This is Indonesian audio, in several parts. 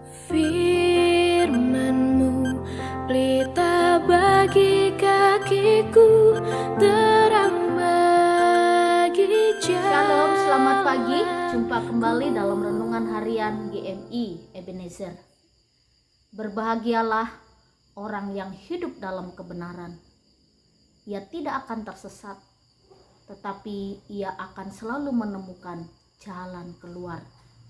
Firman-Mu pelita bagi kakiku, terang bagi jalan. Shalom, selamat pagi. Jumpa kembali dalam renungan harian GMI Ebenezer. Berbahagialah orang yang hidup dalam kebenaran. Ia tidak akan tersesat, tetapi ia akan selalu menemukan jalan keluar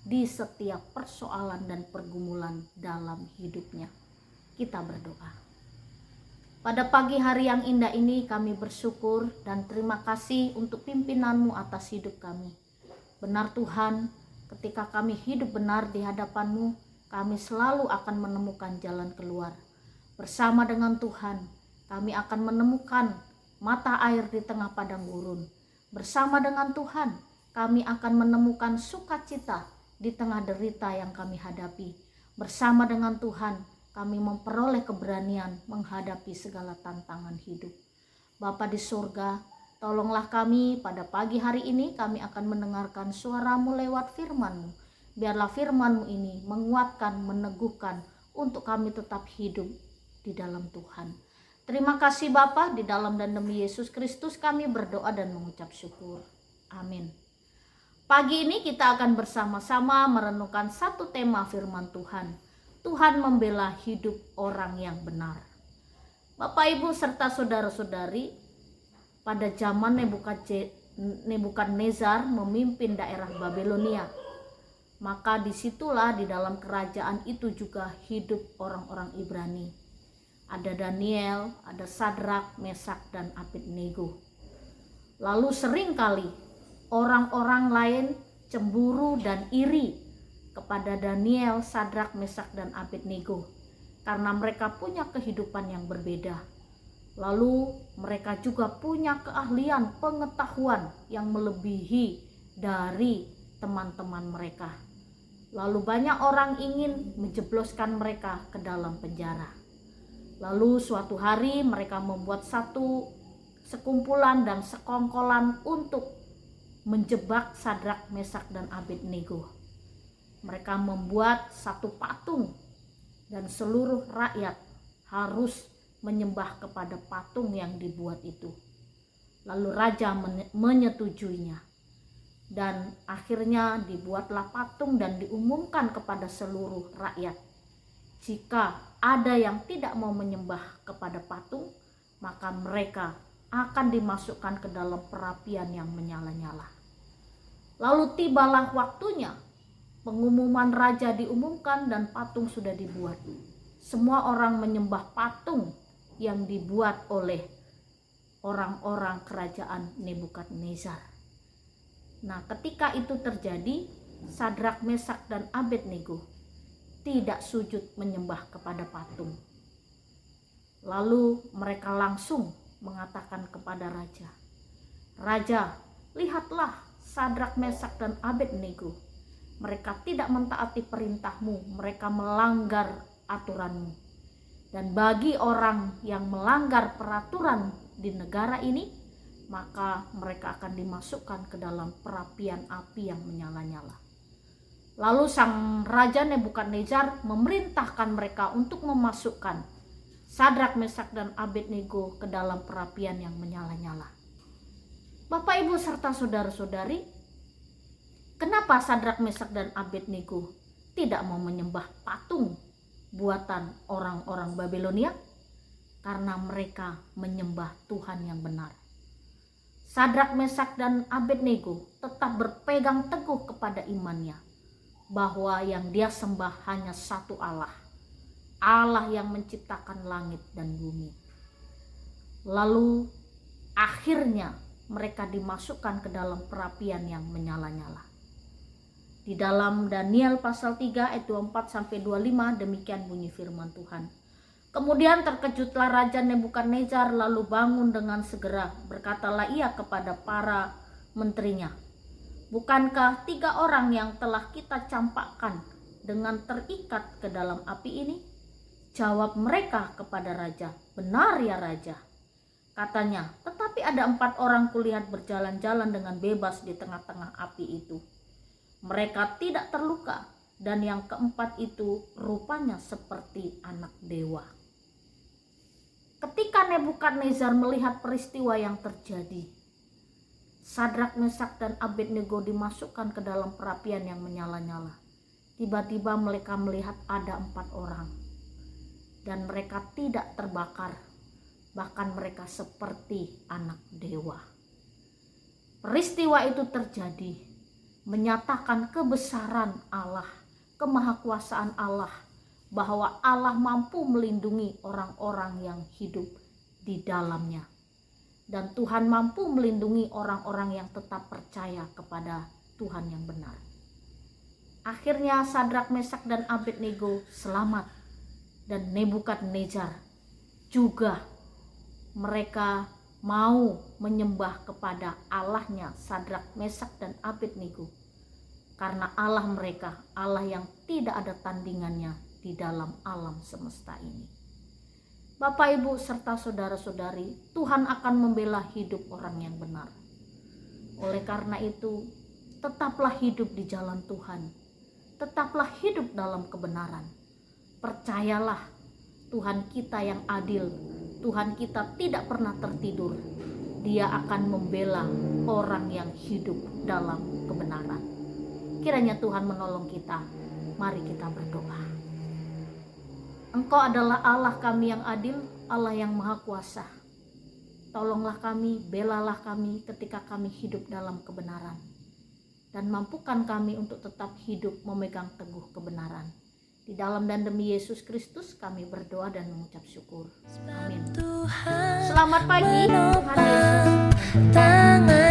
di setiap persoalan dan pergumulan dalam hidupnya. Kita berdoa. Pada pagi hari yang indah ini kami bersyukur dan terima kasih untuk pimpinan-Mu atas hidup kami. Benar Tuhan, ketika kami hidup benar di hadapan-Mu, kami selalu akan menemukan jalan keluar. Bersama dengan Tuhan, kami akan menemukan mata air di tengah padang gurun. Bersama dengan Tuhan, kami akan menemukan sukacita di tengah derita yang kami hadapi. Bersama dengan Tuhan, kami memperoleh keberanian menghadapi segala tantangan hidup. Bapa di surga, tolonglah kami pada pagi hari ini. Kami akan mendengarkan suara-Mu lewat firman-Mu. Biarlah firman-Mu ini menguatkan, meneguhkan untuk kami tetap hidup di dalam Tuhan. Terima kasih Bapa, di dalam dan demi Yesus Kristus kami berdoa dan mengucap syukur. Amin. Pagi ini kita akan bersama-sama merenungkan satu tema firman Tuhan. Tuhan membela hidup orang yang benar. Bapak, Ibu, serta saudara-saudari, pada zaman Nebukadnezar memimpin daerah Babilonia, maka disitulah di dalam kerajaan itu juga hidup orang-orang Ibrani. Ada Daniel, ada Sadrak, Mesak, dan Abednego. Lalu seringkali orang-orang lain cemburu dan iri kepada Daniel, Sadrak, Mesak, dan Abednego karena mereka punya kehidupan yang berbeda. Lalu mereka juga punya keahlian, pengetahuan yang melebihi dari teman-teman mereka. Lalu banyak orang ingin menjebloskan mereka ke dalam penjara. Lalu suatu hari mereka membuat satu sekumpulan dan sekongkolan untuk menjebak Sadrak, Mesak, dan Abednego. Mereka membuat satu patung dan seluruh rakyat harus menyembah kepada patung yang dibuat itu. Lalu raja menyetujuinya. Dan akhirnya dibuatlah patung dan diumumkan kepada seluruh rakyat. Jika ada yang tidak mau menyembah kepada patung, maka mereka akan dimasukkan ke dalam perapian yang menyala-nyala. Lalu tibalah waktunya, pengumuman raja diumumkan dan patung sudah dibuat. Semua orang menyembah patung yang dibuat oleh orang-orang kerajaan Nebukadnezar. Nah, ketika itu terjadi, Sadrak, Mesak, dan Abednego tidak sujud menyembah kepada patung. Lalu mereka langsung mengatakan kepada raja, "Raja, lihatlah Sadrak, Mesak, dan Abednego. Mereka tidak mentaati perintah-Mu, mereka melanggar aturan-Mu. Dan bagi orang yang melanggar peraturan di negara ini, maka mereka akan dimasukkan ke dalam perapian api yang menyala-nyala." Lalu sang raja Nebukadnezar memerintahkan mereka untuk memasukkan Sadrak, Mesak, dan Abednego ke dalam perapian yang menyala-nyala. Bapak, Ibu, serta saudara-saudari, kenapa Sadrak, Mesak, dan Abednego tidak mau menyembah patung buatan orang-orang Babilonia? Karena mereka menyembah Tuhan yang benar. Sadrak, Mesak, dan Abednego tetap berpegang teguh kepada imannya, bahwa yang dia sembah hanya satu Allah, Allah yang menciptakan langit dan bumi. Lalu akhirnya mereka dimasukkan ke dalam perapian yang menyala-nyala. Di dalam Daniel pasal 3 ayat 24-25 demikian bunyi firman Tuhan. Kemudian terkejutlah Raja Nebukadnezar lalu bangun dengan segera. Berkatalah ia kepada para menterinya, "Bukankah 3 orang yang telah kita campakkan dengan terikat ke dalam api ini?" Jawab mereka kepada raja, "Benar ya raja." Katanya, "Tetapi ada 4 orang kulihat berjalan-jalan dengan bebas di tengah-tengah api itu. Mereka tidak terluka dan yang keempat itu rupanya seperti anak dewa. Ketika Nebukadnezar melihat peristiwa yang terjadi, Sadrak, Mesak, dan Abednego dimasukkan ke dalam perapian yang menyala-nyala. Tiba-tiba mereka melihat ada 4 orang dan mereka tidak terbakar, bahkan mereka seperti anak dewa. Peristiwa itu terjadi menyatakan kebesaran Allah, kemahakuasaan Allah, bahwa Allah mampu melindungi orang-orang yang hidup di dalamnya. Dan Tuhan mampu melindungi orang-orang yang tetap percaya kepada Tuhan yang benar. Akhirnya Sadrak, Mesak, dan Abednego selamat. Dan Nebukadnezar juga mereka mau menyembah kepada Allahnya Sadrak, Mesak, dan Abednego. Karena Allah mereka, Allah yang tidak ada tandingannya di dalam alam semesta ini. Bapak, Ibu, serta saudara-saudari, Tuhan akan membela hidup orang yang benar. Oleh karena itu, tetaplah hidup di jalan Tuhan. Tetaplah hidup dalam kebenaran. Percayalah, Tuhan kita yang adil, Tuhan kita tidak pernah tertidur. Dia akan membela orang yang hidup dalam kebenaran. Kiranya Tuhan menolong kita. Mari kita berdoa. Engkau adalah Allah kami yang adil, Allah yang maha kuasa. Tolonglah kami, belalah kami ketika kami hidup dalam kebenaran. Dan mampukan kami untuk tetap hidup memegang teguh kebenaran. Di dalam dan demi Yesus Kristus kami berdoa dan mengucap syukur. Amin. Selamat pagi, Tuhan Yesus.